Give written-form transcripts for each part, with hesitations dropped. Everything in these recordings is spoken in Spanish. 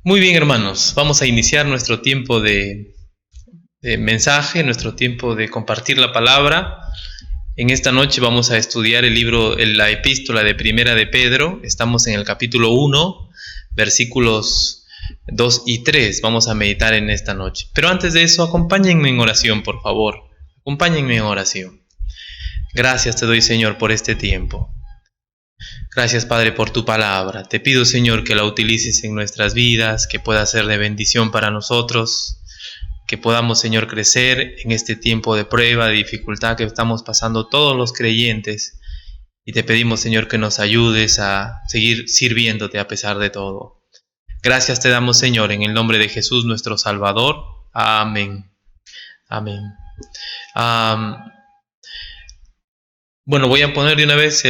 Muy bien, hermanos, vamos a iniciar nuestro tiempo de mensaje, nuestro tiempo de compartir la palabra. En esta noche vamos a estudiar el libro, la epístola de Primera de Pedro. Estamos en el capítulo 1, versículos 2 y 3. Vamos a meditar en esta noche. Pero antes de eso, acompáñenme en oración, por favor. Acompáñenme en oración. Gracias te doy, Señor, por este tiempo. Gracias, Padre, por tu palabra. Te pido, Señor, que la utilices en nuestras vidas, que pueda ser de bendición para nosotros, que podamos, Señor, crecer en este tiempo de prueba, de dificultad que estamos pasando todos los creyentes. Y te pedimos, Señor, que nos ayudes a seguir sirviéndote a pesar de todo. Gracias te damos, Señor, en el nombre de Jesús, nuestro Salvador. Amén. Amén. Bueno, voy a poner de una vez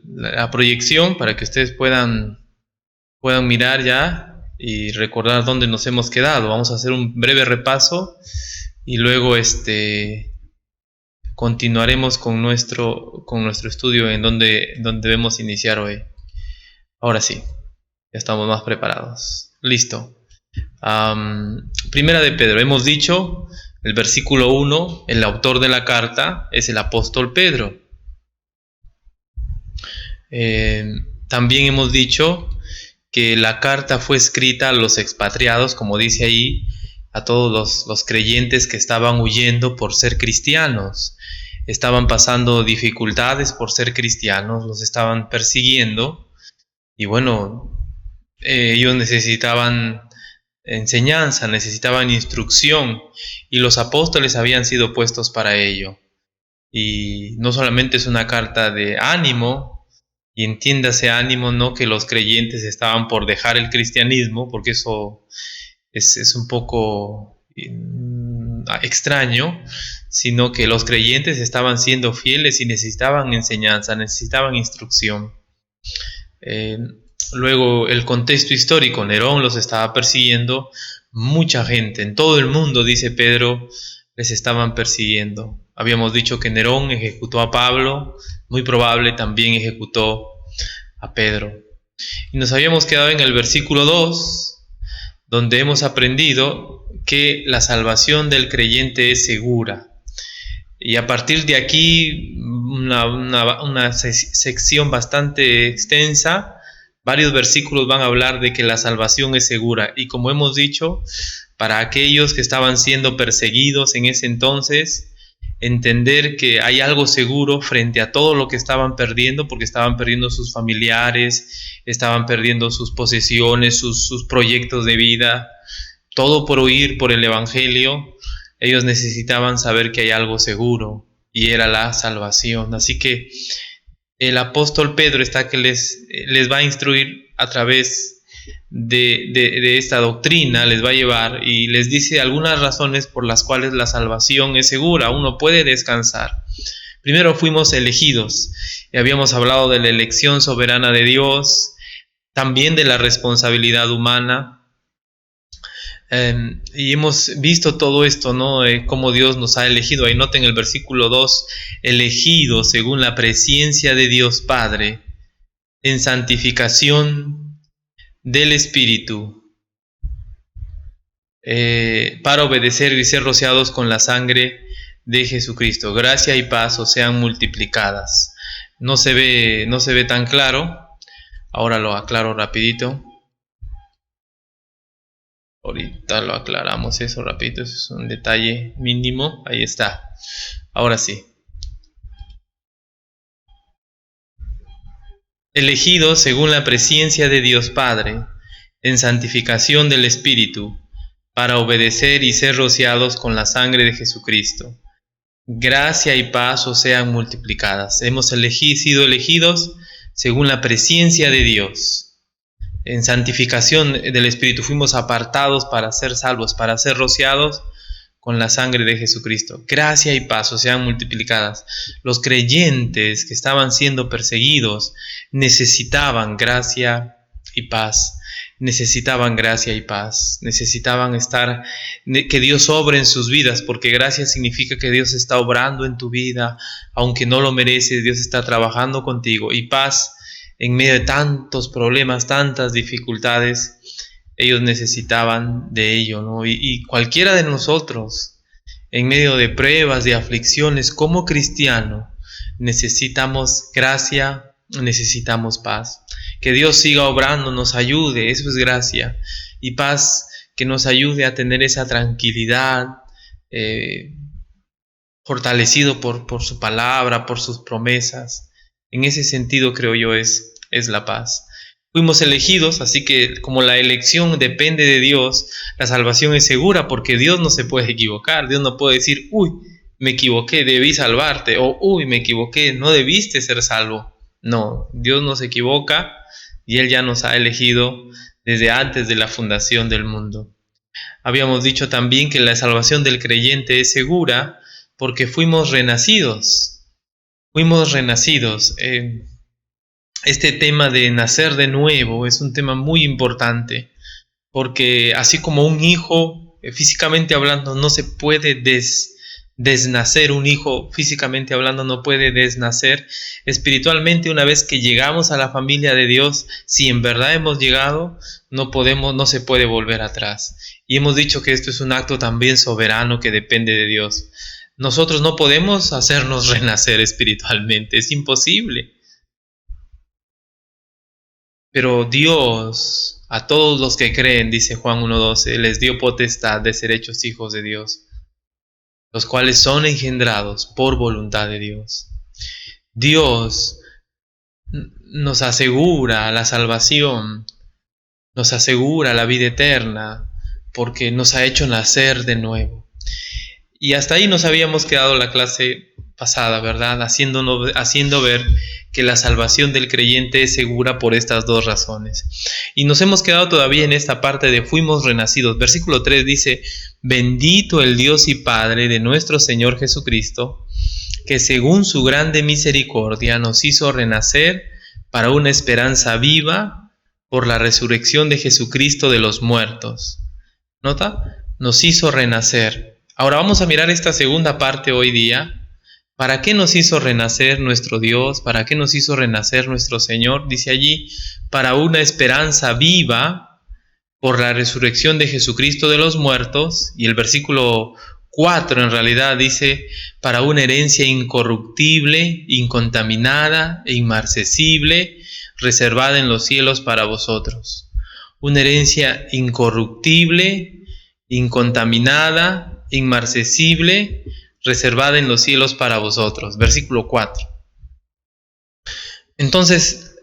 la proyección para que ustedes puedan mirar ya y recordar dónde nos hemos quedado. Vamos a hacer un breve repaso y luego continuaremos con nuestro estudio en donde debemos iniciar hoy. Ahora sí, ya estamos más preparados. Listo. Primera de Pedro, hemos dicho, el versículo 1, el autor de la carta es el apóstol Pedro. También hemos dicho que la carta fue escrita a los expatriados, como dice ahí, a todos los creyentes que estaban huyendo por ser cristianos. Estaban pasando dificultades por ser cristianos, los estaban persiguiendo y bueno, ellos necesitaban enseñanza, necesitaban instrucción y los apóstoles habían sido puestos para ello. Y no solamente es una carta de ánimo, y entiéndase ánimo, no que los creyentes estaban por dejar el cristianismo, porque eso es un poco extraño, sino que los creyentes estaban siendo fieles y necesitaban enseñanza, necesitaban instrucción. Luego el contexto histórico, Nerón los estaba persiguiendo, mucha gente en todo el mundo, dice Pedro, les estaban persiguiendo. Habíamos dicho que Nerón ejecutó a Pablo, muy probable también ejecutó a Pedro. Y nos habíamos quedado en el versículo 2, donde hemos aprendido que la salvación del creyente es segura. Y a partir de aquí, una sección bastante extensa, varios versículos van a hablar de que la salvación es segura. Y como hemos dicho, para aquellos que estaban siendo perseguidos en ese entonces, entender que hay algo seguro frente a todo lo que estaban perdiendo, porque estaban perdiendo sus familiares, estaban perdiendo sus posesiones, sus proyectos de vida, todo por huir por el Evangelio. Ellos necesitaban saber que hay algo seguro y era la salvación. Así que el apóstol Pedro está que les va a instruir a través de esta doctrina, les va a llevar y les dice algunas razones por las cuales la salvación es segura, uno puede descansar. Primero, fuimos elegidos y habíamos hablado de la elección soberana de Dios, también de la responsabilidad humana. Y hemos visto todo esto, ¿no? Cómo Dios nos ha elegido. Ahí noten el versículo 2, elegido según la presciencia de Dios Padre, en santificación del Espíritu, para obedecer y ser rociados con la sangre de Jesucristo. Gracia y paz os sean multiplicadas. No se ve tan claro. Ahora lo aclaro rapidito. Ahorita lo aclaramos eso rapidito, eso es un detalle mínimo. Ahí está. Ahora sí. Elegidos según la presciencia de Dios Padre, en santificación del Espíritu, para obedecer y ser rociados con la sangre de Jesucristo. Gracia y paz os sean multiplicadas. Hemos sido elegidos según la presciencia de Dios. En santificación del Espíritu fuimos apartados para ser salvos, para ser rociados con la sangre de Jesucristo. Gracia y paz os sean multiplicadas. Los creyentes que estaban siendo perseguidos necesitaban gracia y paz. Necesitaban gracia y paz. Necesitaban que Dios obre en sus vidas, porque gracia significa que Dios está obrando en tu vida, aunque no lo mereces, Dios está trabajando contigo. Y paz, en medio de tantos problemas, tantas dificultades, ellos necesitaban de ello, ¿no? Y cualquiera de nosotros, en medio de pruebas, de aflicciones, como cristiano, necesitamos gracia, necesitamos paz. Que Dios siga obrando, nos ayude, eso es gracia. Y paz que nos ayude a tener esa tranquilidad, fortalecido por su palabra, por sus promesas. En ese sentido, creo yo, es la paz. Fuimos elegidos, así que como la elección depende de Dios, la salvación es segura porque Dios no se puede equivocar. Dios no puede decir, uy, me equivoqué, debí salvarte, o uy, me equivoqué, no debiste ser salvo. No, Dios no se equivoca y Él ya nos ha elegido desde antes de la fundación del mundo. Habíamos dicho también que la salvación del creyente es segura porque fuimos renacidos. Fuimos renacidos. Este tema de nacer de nuevo es un tema muy importante, porque así como un hijo, físicamente hablando, no se puede desnacer, un hijo físicamente hablando no puede desnacer, espiritualmente una vez que llegamos a la familia de Dios, si en verdad hemos llegado, no se puede volver atrás. Y hemos dicho que esto es un acto también soberano que depende de Dios. Nosotros no podemos hacernos renacer espiritualmente, es imposible. Pero Dios, a todos los que creen, dice Juan 1:12, les dio potestad de ser hechos hijos de Dios, los cuales son engendrados por voluntad de Dios. Dios nos asegura la salvación, nos asegura la vida eterna, porque nos ha hecho nacer de nuevo. Y hasta ahí nos habíamos quedado la clase pasada, ¿verdad? Haciendo ver que la salvación del creyente es segura por estas dos razones. Y nos hemos quedado todavía en esta parte de fuimos renacidos. Versículo 3 dice, bendito el Dios y Padre de nuestro Señor Jesucristo, que según su grande misericordia nos hizo renacer para una esperanza viva por la resurrección de Jesucristo de los muertos. ¿Nota? Nos hizo renacer. Ahora vamos a mirar esta segunda parte hoy día. ¿Para qué nos hizo renacer nuestro Dios? ¿Para qué nos hizo renacer nuestro Señor? Dice allí, para una esperanza viva por la resurrección de Jesucristo de los muertos. Y el versículo 4 en realidad dice, para una herencia incorruptible, incontaminada e inmarcesible, reservada en los cielos para vosotros. Una herencia incorruptible, incontaminada, inmarcesible, reservada en los cielos para vosotros. Versículo 4. Entonces,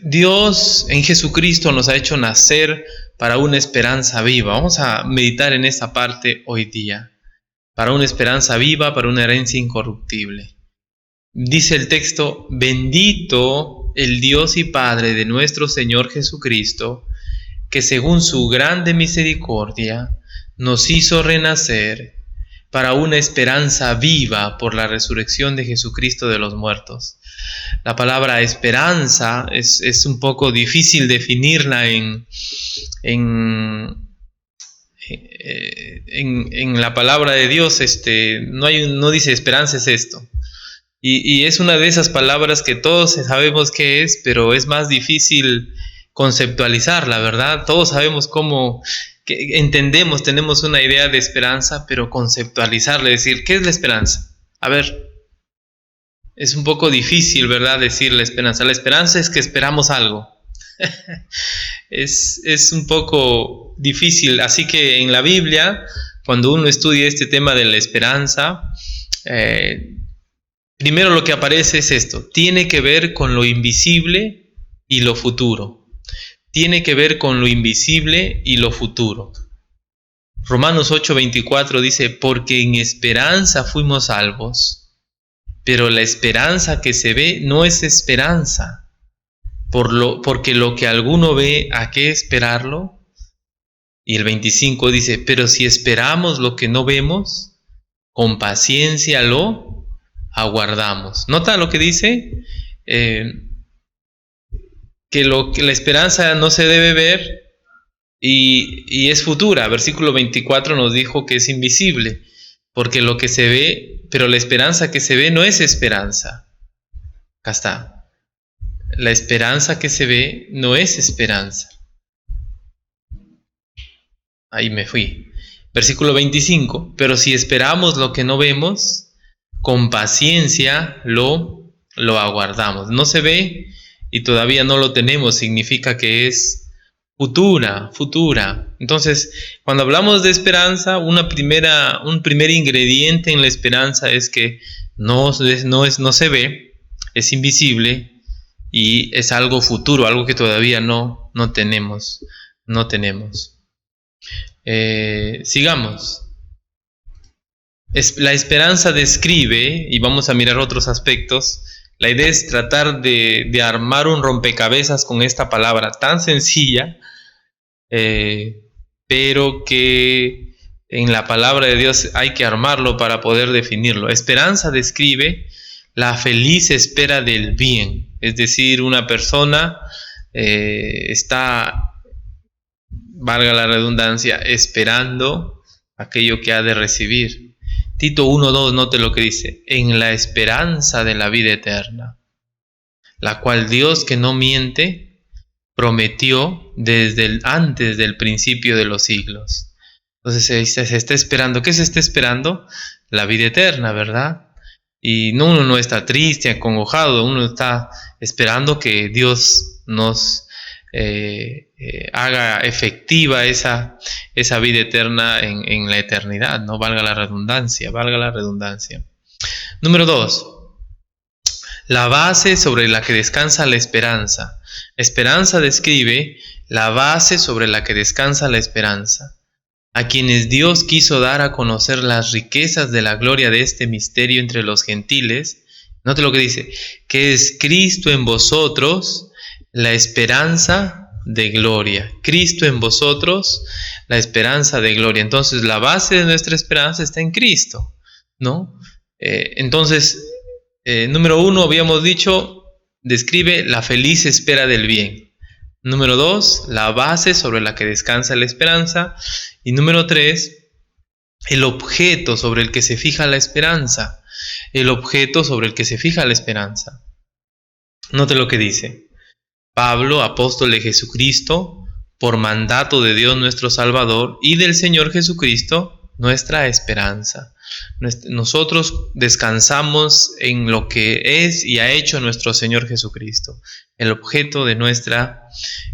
Dios en Jesucristo nos ha hecho nacer para una esperanza viva. Vamos a meditar en esta parte hoy día. Para una esperanza viva, para una herencia incorruptible. Dice el texto, bendito el Dios y Padre de nuestro Señor Jesucristo, que según su grande misericordia nos hizo renacer para una esperanza viva por la resurrección de Jesucristo de los muertos. La palabra esperanza es un poco difícil definirla en la palabra de Dios. No dice esperanza es esto. Y es una de esas palabras que todos sabemos qué es, pero es más difícil conceptualizarla, ¿verdad? Todos sabemos cómo, que entendemos, tenemos una idea de esperanza, pero conceptualizarla, decir, ¿qué es la esperanza? A ver, es un poco difícil, ¿verdad? Decir la esperanza. La esperanza es que esperamos algo. Es un poco difícil, así que en la Biblia, cuando uno estudia este tema de la esperanza, primero lo que aparece es esto, tiene que ver con lo invisible y lo futuro. Tiene que ver con lo invisible y lo futuro. Romanos 8:24 dice, porque en esperanza fuimos salvos, pero la esperanza que se ve no es esperanza, porque lo que alguno ve, ¿a qué esperarlo? Y el 25 dice, pero si esperamos lo que no vemos, con paciencia lo aguardamos. ¿Nota lo que dice? Que la esperanza no se debe ver y es futura. Versículo 24 nos dijo que es invisible, porque lo que se ve, pero la esperanza que se ve no es esperanza. Acá está. La esperanza que se ve no es esperanza. Ahí me fui. Versículo 25. Pero si esperamos lo que no vemos, con paciencia lo aguardamos. No se ve y todavía no lo tenemos, significa que es futura. Entonces, cuando hablamos de esperanza, un primer ingrediente en la esperanza es que no se ve, es invisible y es algo futuro, algo que todavía no tenemos. Sigamos. La esperanza describe, y vamos a mirar otros aspectos, la idea es tratar de armar un rompecabezas con esta palabra tan sencilla, pero que en la palabra de Dios hay que armarlo para poder definirlo. Esperanza describe la feliz espera del bien, es decir, una persona está, valga la redundancia, esperando aquello que ha de recibir. Tito 1:2, note lo que dice: en la esperanza de la vida eterna, la cual Dios, que no miente, prometió antes del principio de los siglos. Entonces se está esperando. ¿Qué se está esperando? La vida eterna, ¿verdad? Y uno no está triste, acongojado, uno está esperando que Dios nos haga efectiva esa vida eterna en la eternidad, ¿no? Valga la redundancia. Número 2. La base sobre la que descansa la esperanza. Esperanza describe la base sobre la que descansa la esperanza, a quienes Dios quiso dar a conocer las riquezas de la gloria de este misterio entre los gentiles. Note lo que dice: que es Cristo en vosotros, la esperanza de gloria. Cristo en vosotros, la esperanza de gloria. Entonces, la base de nuestra esperanza está en Cristo, ¿no? Entonces, número 1, habíamos dicho, describe la feliz espera del bien. Número 2, la base sobre la que descansa la esperanza. Y número 3, el objeto sobre el que se fija la esperanza. Note lo que dice: Pablo, apóstol de Jesucristo, por mandato de Dios nuestro Salvador y del Señor Jesucristo, nuestra esperanza. Nosotros descansamos en lo que es y ha hecho nuestro Señor Jesucristo, el objeto de nuestra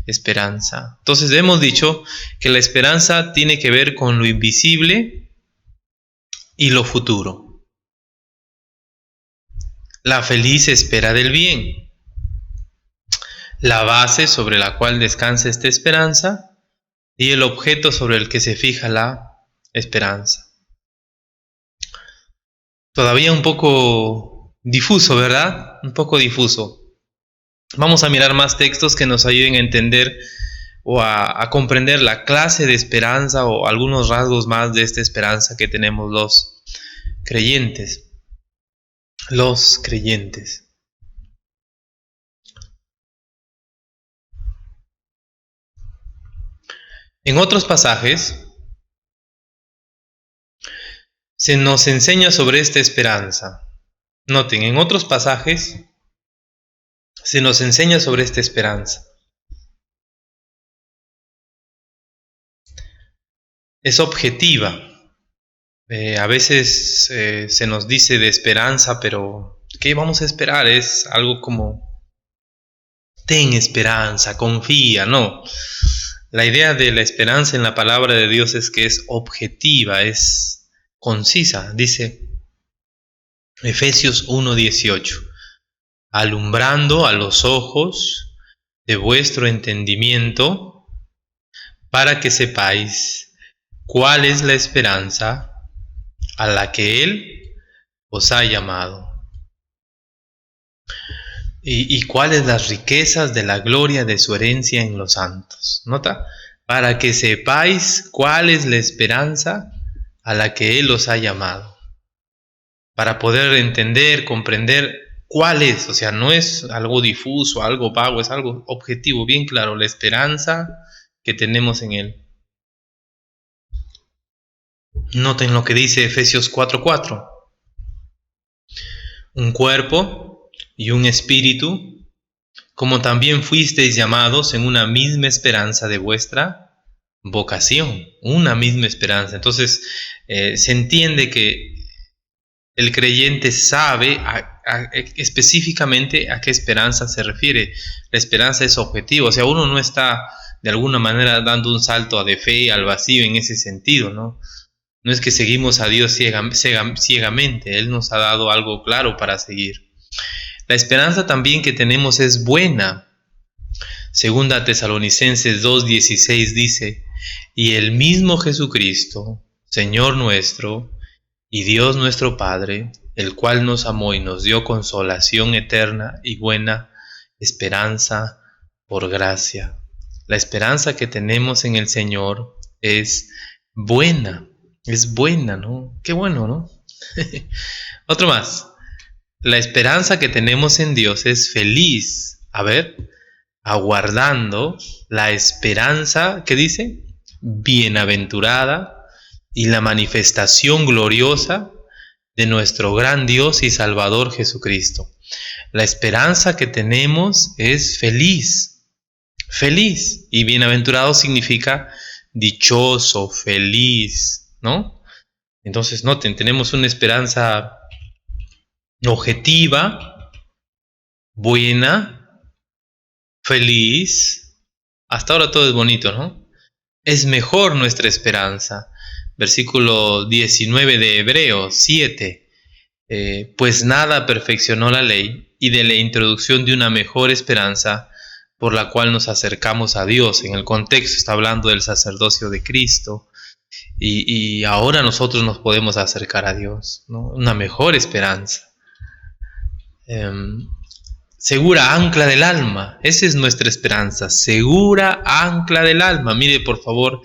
esperanza. Entonces hemos dicho que la esperanza tiene que ver con lo invisible y lo futuro. La feliz espera del bien, la base sobre la cual descansa esta esperanza y el objeto sobre el que se fija la esperanza. Todavía un poco difuso, ¿verdad? Un poco difuso. Vamos a mirar más textos que nos ayuden a entender o a comprender la clase de esperanza o algunos rasgos más de esta esperanza que tenemos los creyentes. En otros pasajes se nos enseña sobre esta esperanza. Noten, en otros pasajes se nos enseña sobre esta esperanza. Es objetiva. A veces se nos dice de esperanza, pero ¿qué vamos a esperar? Es algo como: ten esperanza, confía. No. La idea de la esperanza en la palabra de Dios es que es objetiva, es concisa. Dice Efesios 1:18: alumbrando a los ojos de vuestro entendimiento, para que sepáis cuál es la esperanza a la que Él os ha llamado, y cuáles las riquezas de la gloria de su herencia en los santos. ¿Nota? Para que sepáis cuál es la esperanza a la que Él os ha llamado. Para poder entender, comprender cuál es. O sea, no es algo difuso, algo vago, es algo objetivo, bien claro, la esperanza que tenemos en Él. Noten lo que dice Efesios 4:4. Un cuerpo y un espíritu, como también fuisteis llamados en una misma esperanza de vuestra vocación, una misma esperanza. Entonces, se entiende que el creyente sabe específicamente a qué esperanza se refiere. La esperanza es objetivo, o sea, uno no está de alguna manera dando un salto de fe al vacío en ese sentido, ¿no? No es que seguimos a Dios ciegamente, Él nos ha dado algo claro para seguir. La esperanza también que tenemos es buena. Segunda Tesalonicenses 2:16 dice: y el mismo Jesucristo, Señor nuestro, y Dios nuestro Padre, el cual nos amó y nos dio consolación eterna y buena esperanza por gracia. La esperanza que tenemos en el Señor es buena, ¿no? Qué bueno, ¿no? Otro más. La esperanza que tenemos en Dios es feliz. A ver, aguardando la esperanza, ¿qué dice? Bienaventurada y la manifestación gloriosa de nuestro gran Dios y Salvador Jesucristo. La esperanza que tenemos es feliz, feliz, y bienaventurado significa dichoso, feliz, ¿no? Entonces noten, tenemos una esperanza objetiva, buena, feliz. Hasta ahora todo es bonito, ¿no? Es mejor nuestra esperanza. Versículo 19 de Hebreos 7. Pues nada perfeccionó la ley, y de la introducción de una mejor esperanza por la cual nos acercamos a Dios. En el contexto está hablando del sacerdocio de Cristo, y ahora nosotros nos podemos acercar a Dios, ¿no? Una mejor esperanza. Segura ancla del alma, esa es nuestra esperanza, segura ancla del alma. Mire por favor,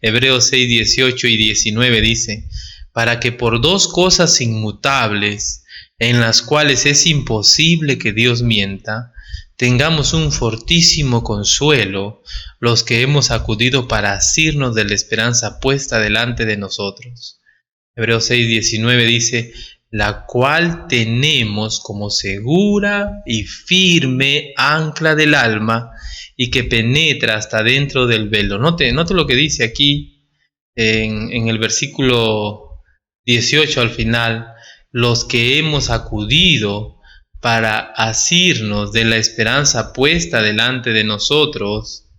Hebreos 6, 18 y 19 dice: para que por dos cosas inmutables, en las cuales es imposible que Dios mienta, tengamos un fortísimo consuelo los que hemos acudido para asirnos de la esperanza puesta delante de nosotros. Hebreos 6, 19 dice: la cual tenemos como segura y firme ancla del alma, y que penetra hasta dentro del velo. Note lo que dice aquí en el versículo 18 al final: los que hemos acudido para asirnos de la esperanza puesta delante de nosotros.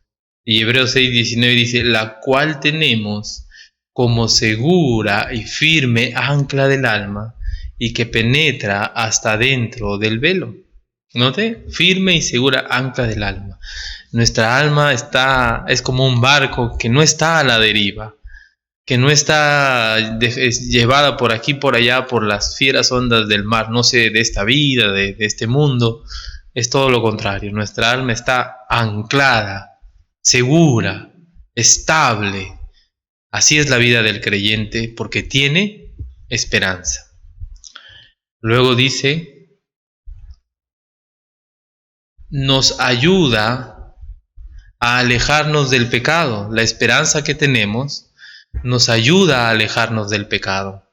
Y Hebreos 6, 19 dice: la cual tenemos como segura y firme ancla del alma, y que penetra hasta dentro del velo. ¿Note? Firme y segura ancla del alma. Nuestra alma es como un barco que no está a la deriva, que no está llevada por aquí por allá por las fieras ondas del mar, no sé, de esta vida, de este mundo. Es todo lo contrario. Nuestra alma está anclada, segura, estable. Así es la vida del creyente, porque tiene esperanza. Luego dice: nos ayuda a alejarnos del pecado. La esperanza que tenemos nos ayuda a alejarnos del pecado.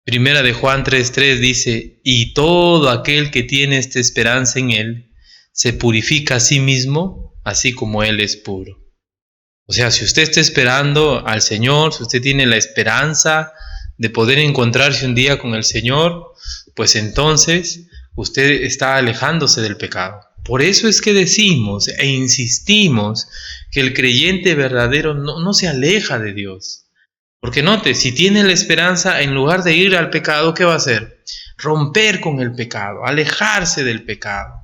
Primera de Juan 3:3 dice: y todo aquel que tiene esta esperanza en Él se purifica a sí mismo, así como Él es puro. O sea, si usted está esperando al Señor, si usted tiene la esperanza de poder encontrarse un día con el Señor, pues entonces usted está alejándose del pecado. Por eso es que decimos e insistimos que el creyente verdadero no se aleja de Dios. Porque note, si tiene la esperanza, en lugar de ir al pecado, ¿qué va a hacer? Romper con el pecado, alejarse del pecado.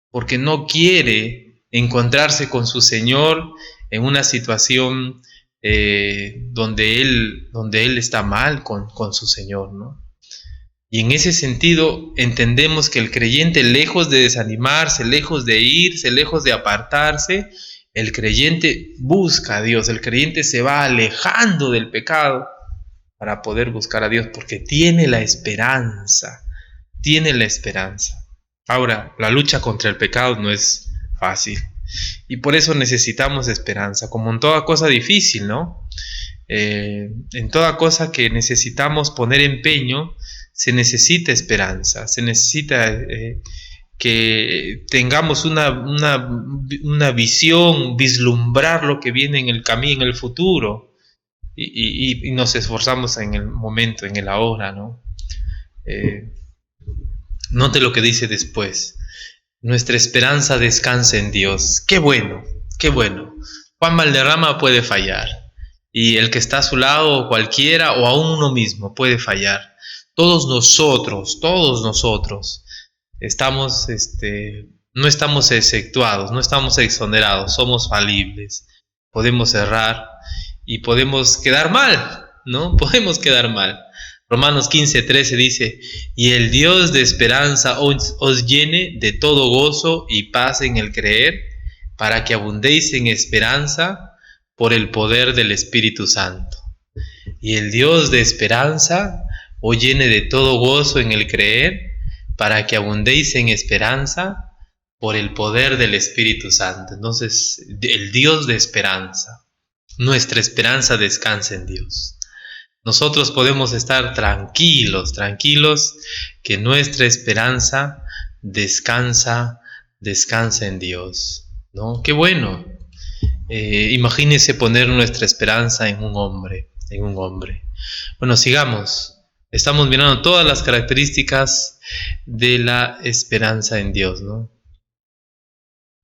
Porque no quiere encontrarse con su Señor en una situación donde él está mal con su Señor, ¿no? Y en ese sentido entendemos que el creyente, lejos de desanimarse, lejos de irse, lejos de apartarse, el creyente busca a Dios, el creyente se va alejando del pecado para poder buscar a Dios, porque tiene la esperanza, tiene la esperanza. Ahora, la lucha contra el pecado no es fácil, y por eso necesitamos esperanza, como en toda cosa difícil, ¿no? En toda cosa que necesitamos poner empeño, se necesita esperanza, se necesita que tengamos una visión, vislumbrar lo que viene en el camino, en el futuro, y nos esforzamos en el momento, en el ahora, ¿no? Note lo que dice después. Nuestra esperanza descansa en Dios. ¡Qué bueno! ¡Qué bueno! Juan Valderrama puede fallar, y el que está a su lado, cualquiera, o aún uno mismo, puede fallar. Todos nosotros estamos, no estamos exceptuados, no estamos exonerados, somos falibles, podemos errar y podemos quedar mal, ¿no? Podemos quedar mal. Romanos 15:13 dice: y el Dios de esperanza os llene de todo gozo y paz en el creer, para que abundéis en esperanza por el poder del Espíritu Santo. Y el Dios de esperanza os llene de todo gozo en el creer, para que abundéis en esperanza por el poder del Espíritu Santo. Entonces, el Dios de esperanza, nuestra esperanza descansa en Dios. Nosotros podemos estar tranquilos que nuestra esperanza descansa en Dios, ¿no? ¡Qué bueno! Imagínese poner nuestra esperanza en un hombre. Bueno, sigamos. Estamos mirando todas las características de la esperanza en Dios, ¿no?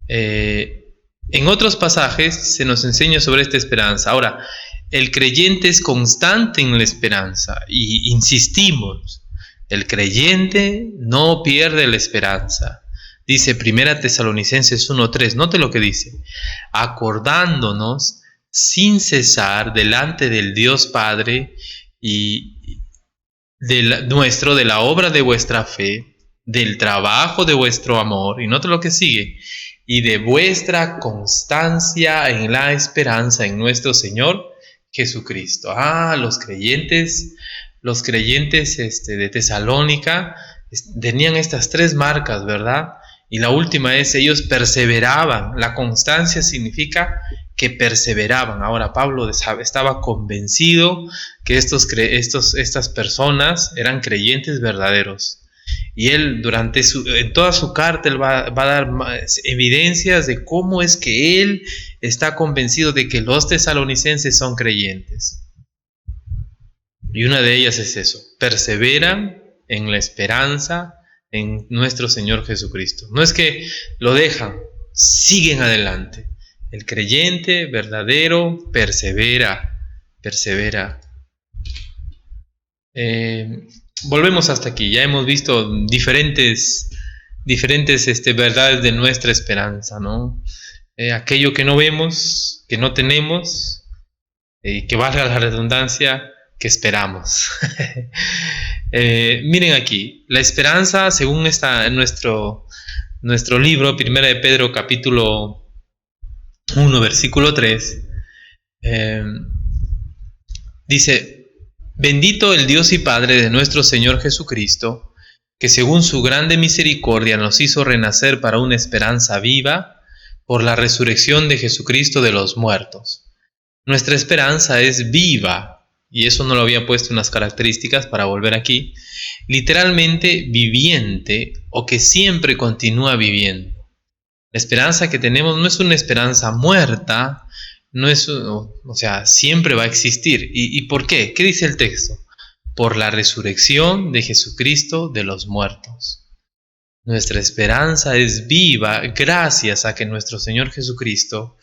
En otros pasajes se nos enseña sobre esta esperanza. Ahora, el creyente es constante en la esperanza, y insistimos, el creyente no pierde la esperanza. Dice 1 Tesalonicenses 1:3, note lo que dice: acordándonos sin cesar delante del Dios Padre y de la obra de vuestra fe, del trabajo de vuestro amor, y note lo que sigue, y de vuestra constancia en la esperanza en nuestro Señor Jesucristo. Los creyentes de Tesalónica tenían estas tres marcas, ¿verdad? Y la última es: ellos perseveraban. La constancia significa que perseveraban. Ahora, Pablo estaba convencido que estas personas eran creyentes verdaderos. Y él, en toda su carta, él va a dar evidencias de cómo es que él está convencido de que los tesalonicenses son creyentes. Y una de ellas es eso: perseveran en la esperanza en nuestro Señor Jesucristo. No es que lo dejan, siguen adelante. El creyente verdadero persevera. Volvemos hasta aquí. Ya hemos visto diferentes verdades de nuestra esperanza, ¿no? Aquello que no vemos, que no tenemos, que valga la redundancia, que esperamos. Miren aquí, la esperanza, según está en nuestro libro, 1 de Pedro capítulo 1, versículo 3, dice: bendito el Dios y Padre de nuestro Señor Jesucristo, que según su grande misericordia nos hizo renacer para una esperanza viva por la resurrección de Jesucristo de los muertos. Nuestra esperanza es viva, y eso no lo había puesto en las características para volver aquí. Literalmente viviente, o que siempre continúa viviendo. La esperanza que tenemos no es una esperanza muerta, siempre va a existir. ¿Y por qué? ¿Qué dice el texto? Por la resurrección de Jesucristo de los muertos. Nuestra esperanza es viva gracias a que nuestro Señor Jesucristo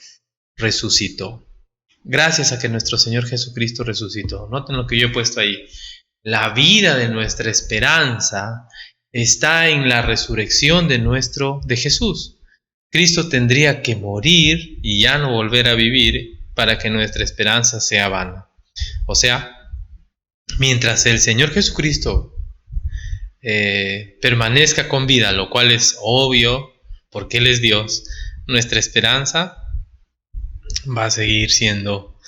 resucitó. Gracias a que nuestro Señor Jesucristo resucitó. Noten lo que yo he puesto ahí. La vida de nuestra esperanza está en la resurrección de Jesús. Cristo tendría que morir y ya no volver a vivir para que nuestra esperanza sea vana. O sea, mientras el Señor Jesucristo permanezca con vida, lo cual es obvio porque Él es Dios, nuestra esperanza va a seguir siendo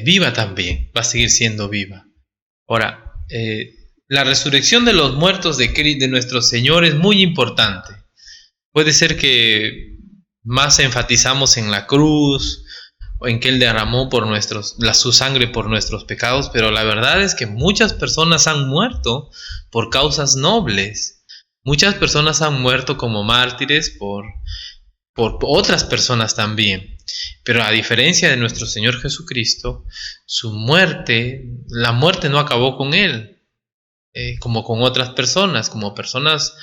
viva también, va a seguir siendo viva. Ahora, la resurrección de los muertos de nuestro Señor es muy importante. Puede ser que más enfatizamos en la cruz, o en que Él derramó su sangre por nuestros pecados, pero la verdad es que muchas personas han muerto por causas nobles. Muchas personas han muerto como mártires por otras personas también. Pero a diferencia de nuestro Señor Jesucristo, su muerte, la muerte no acabó con Él, como con otras personas, como personas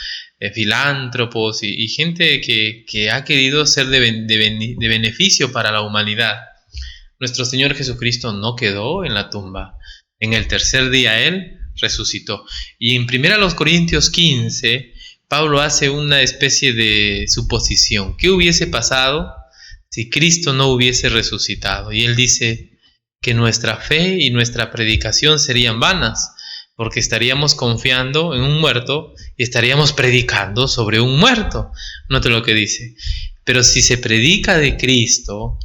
filántropos y gente que ha querido ser de beneficio para la humanidad. Nuestro Señor Jesucristo no quedó en la tumba. En el tercer día Él resucitó. Y en 1 Corintios 15, Pablo hace una especie de suposición. ¿Qué hubiese pasado si Cristo no hubiese resucitado? Y él dice que nuestra fe y nuestra predicación serían vanas, porque estaríamos confiando en un muerto y estaríamos predicando sobre un muerto. Note lo que dice. Pero si se predica de Cristo,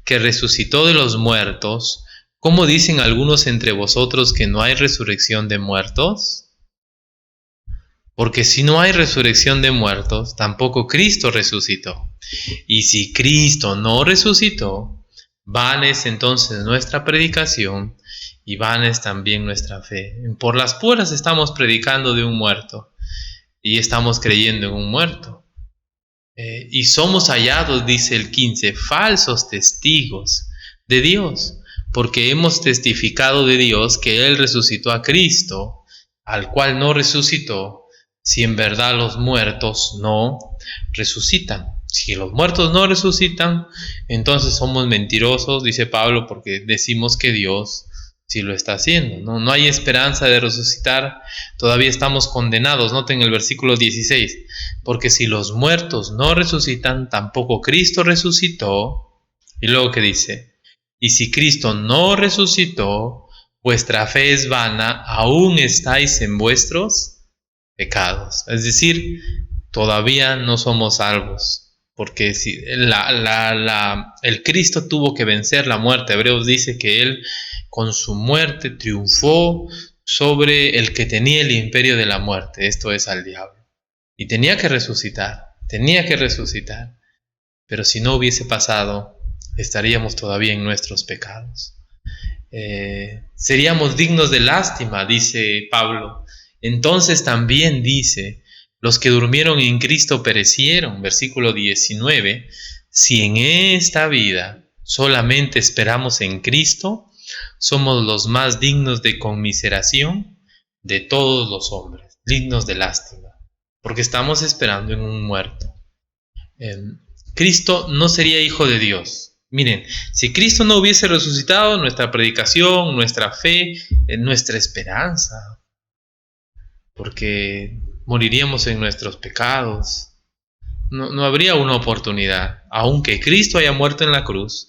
que resucitó de los muertos, ¿cómo dicen algunos entre vosotros que no hay resurrección de muertos? Porque si no hay resurrección de muertos, tampoco Cristo resucitó. Y si Cristo no resucitó, vana es entonces nuestra predicación y vana es también nuestra fe. Por las puras estamos predicando de un muerto y estamos creyendo en un muerto. Y somos hallados, dice el 15, falsos testigos de Dios, porque hemos testificado de Dios que Él resucitó a Cristo, al cual no resucitó, si en verdad los muertos no resucitan. Si los muertos no resucitan, entonces somos mentirosos, dice Pablo, porque decimos que Dios sí lo está haciendo. No hay esperanza de resucitar, todavía estamos condenados. Noten el versículo 16, porque si los muertos no resucitan, tampoco Cristo resucitó. Y luego que dice, y si Cristo no resucitó, vuestra fe es vana, aún estáis en vuestros pecados. Es decir, todavía no somos salvos, porque si el Cristo tuvo que vencer la muerte. Hebreos dice que Él con su muerte triunfó sobre el que tenía el imperio de la muerte, esto es al diablo. Y tenía que resucitar. Pero si no hubiese pasado, estaríamos todavía en nuestros pecados. Seríamos dignos de lástima, dice Pablo. Entonces también dice, los que durmieron en Cristo perecieron, versículo 19, si en esta vida solamente esperamos en Cristo, somos los más dignos de conmiseración de todos los hombres, dignos de lástima, porque estamos esperando en un muerto. Cristo no sería hijo de Dios. Miren, si Cristo no hubiese resucitado, nuestra predicación, nuestra fe, nuestra esperanza, porque moriríamos en nuestros pecados. No habría una oportunidad. Aunque Cristo haya muerto en la cruz,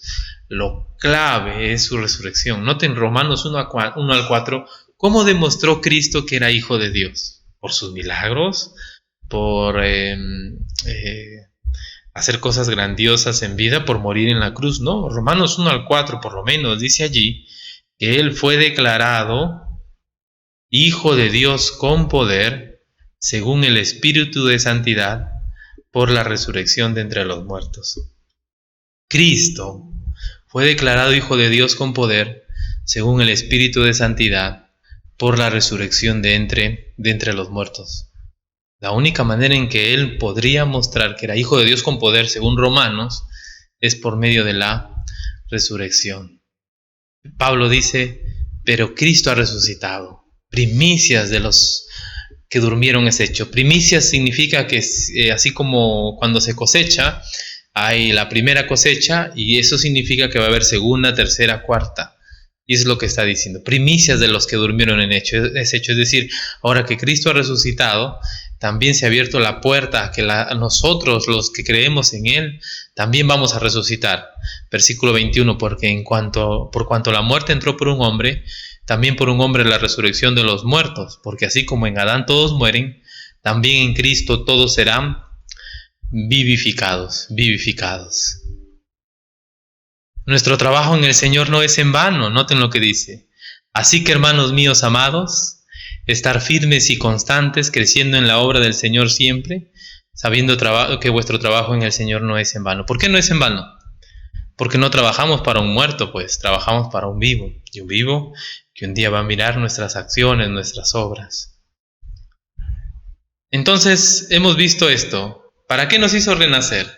lo clave es su resurrección. Noten Romanos 1 al 4, ¿cómo demostró Cristo que era hijo de Dios? Por sus milagros, por hacer cosas grandiosas en vida, por morir en la cruz. No, Romanos 1 al 4 por lo menos dice allí que Él fue declarado Hijo de Dios con poder, según el Espíritu de Santidad, por la resurrección de entre los muertos. Cristo fue declarado Hijo de Dios con poder, según el Espíritu de Santidad, por la resurrección de entre los muertos. La única manera en que Él podría mostrar que era Hijo de Dios con poder, según Romanos, es por medio de la resurrección. Pablo dice, pero Cristo ha resucitado. Primicias de los que durmieron es hecho. Primicias significa que así como cuando se cosecha, hay la primera cosecha y eso significa que va a haber segunda, tercera, cuarta. Y es lo que está diciendo. Primicias de los que durmieron es hecho. Es decir, ahora que Cristo ha resucitado, también se ha abierto la puerta a que nosotros, los que creemos en Él, también vamos a resucitar. Versículo 21, porque por cuanto la muerte entró por un hombre, también por un hombre la resurrección de los muertos, porque así como en Adán todos mueren, también en Cristo todos serán vivificados. Nuestro trabajo en el Señor no es en vano, noten lo que dice. Así que, hermanos míos amados, estar firmes y constantes, creciendo en la obra del Señor siempre, sabiendo que vuestro trabajo en el Señor no es en vano. ¿Por qué no es en vano? Porque no trabajamos para un muerto, pues trabajamos para un vivo. Y un vivo que un día va a mirar nuestras acciones, nuestras obras. Entonces hemos visto esto. ¿Para qué nos hizo renacer?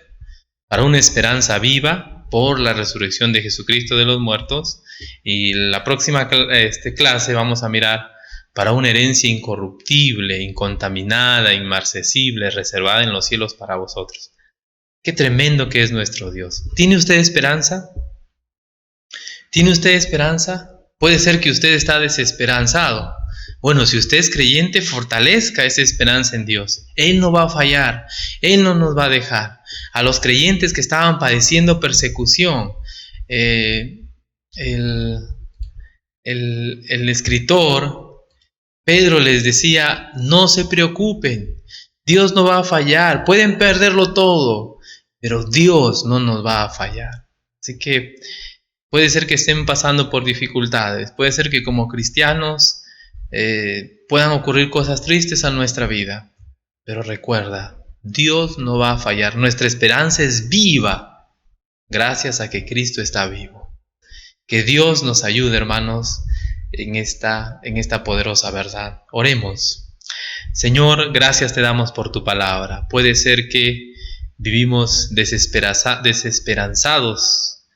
Para una esperanza viva por la resurrección de Jesucristo de los muertos. Y la próxima clase vamos a mirar para una herencia incorruptible, incontaminada, inmarcesible, reservada en los cielos para vosotros. Qué tremendo que es nuestro Dios. ¿Tiene usted esperanza? ¿Tiene usted esperanza? Puede ser que usted está desesperanzado. Bueno, si usted es creyente, fortalezca esa esperanza en Dios. Él no va a fallar, Él no nos va a dejar. A los creyentes que estaban padeciendo persecución, el escritor Pedro les decía, no se preocupen, Dios no va a fallar, pueden perderlo todo, pero Dios no nos va a fallar. Así que puede ser que estén pasando por dificultades, puede ser que como cristianos puedan ocurrir cosas tristes a nuestra vida, pero recuerda, Dios no va a fallar, nuestra esperanza es viva gracias a que Cristo está vivo. Que Dios nos ayude, hermanos, en esta poderosa verdad. Oremos. Señor, gracias te damos por tu palabra. Puede ser que vivimos desesperanzados.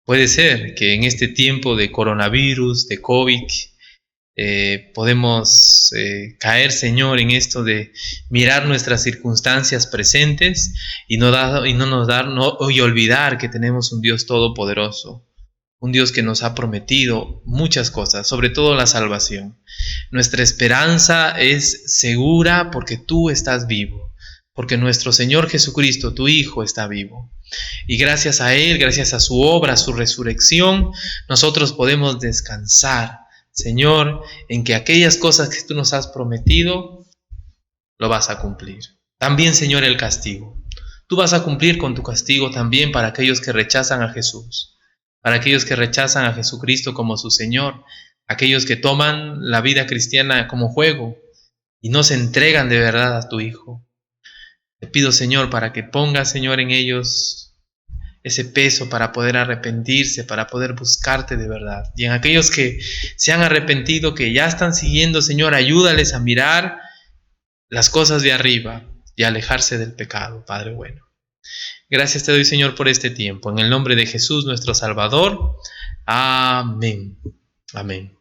Puede ser que en este tiempo de coronavirus, de COVID, podemos caer, Señor, en esto de mirar nuestras circunstancias presentes y olvidar que tenemos un Dios todopoderoso. Un Dios que nos ha prometido muchas cosas, sobre todo la salvación. Nuestra esperanza es segura porque tú estás vivo, porque nuestro Señor Jesucristo, tu Hijo, está vivo. Y gracias a Él, gracias a su obra, a su resurrección, nosotros podemos descansar, Señor, en que aquellas cosas que tú nos has prometido, lo vas a cumplir. También, Señor, el castigo. Tú vas a cumplir con tu castigo también para aquellos que rechazan a Jesús. Para aquellos que rechazan a Jesucristo como su Señor, aquellos que toman la vida cristiana como juego y no se entregan de verdad a tu Hijo. Te pido, Señor, para que pongas, Señor, en ellos ese peso para poder arrepentirse, para poder buscarte de verdad. Y en aquellos que se han arrepentido, que ya están siguiendo, Señor, ayúdales a mirar las cosas de arriba y a alejarse del pecado, Padre bueno. Gracias te doy, Señor, por este tiempo. En el nombre de Jesús, nuestro Salvador. Amén. Amén.